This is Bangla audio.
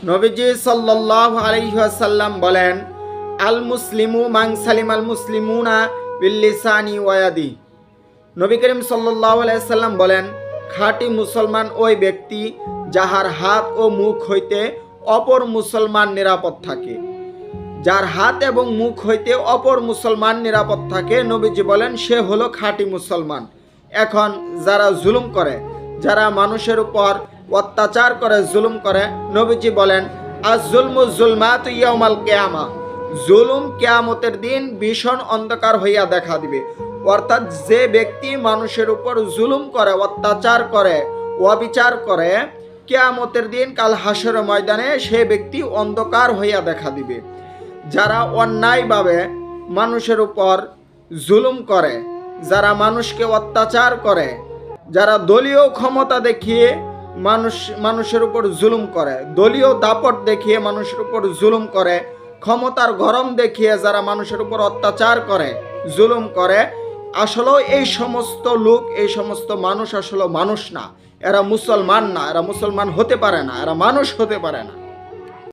নবীজি সাল্লাল্লাহু আলাইহি ওয়াসাল্লাম বলেন, আল মুসলিমু মান সালিমাল মুসলিমুনা বিল লিসানি ওয়া ইয়াদি। নবী করিম সাল্লাল্লাহু আলাইহি ওয়াসাল্লাম বলেন, খাঁটি মুসলমান ওই ব্যক্তি যাহার হাত ও মুখ হইতে অপর মুসলমান নিরাপদ থাকে। যার হাত এবং মুখ হইতে অপর মুসলমান নিরাপদ থাকে, নবীজি বলেন সে হলো খাঁটি মুসলমান। এখন যারা জুলুম করে, যারা মানুষের উপর অত্যাচার করে, জুলুম করে, নবীজি বলেন আজ-জুলমু যুলমাতু ইয়াউমাল কিয়ামা, জুলুম কিয়ামতের দিন ভীষণ অন্ধকার হইয়া দেখা দিবে। অর্থাৎ যে ব্যক্তি মানুষের উপর জুলুম করে, অত্যাচার করে, অবিচার করে, কিয়ামতের দিন কাল হাসরের ময়দানে সে ব্যক্তি অন্ধকার হইয়া দেখা দিবে। যারা অন্যায়ভাবে মানুষের উপর জুলুম করে, যারা মানুষকে অত্যাচার করে, যারা দলীয় ক্ষমতা দেখিয়ে মানুষের উপর জুলুম করে, দলীয় দাপট দেখিয়ে মানুষের উপর জুলুম করে, ক্ষমতার গরম দেখিয়ে যারা মানুষের উপর অত্যাচার করে, জুলুম করে, আসলে এই সমস্ত লোক, এই সমস্ত মানুষ আসলে মানুষ না, এরা মুসলমান না, এরা মুসলমান হতে পারে না, এরা মানুষ হতে পারে না।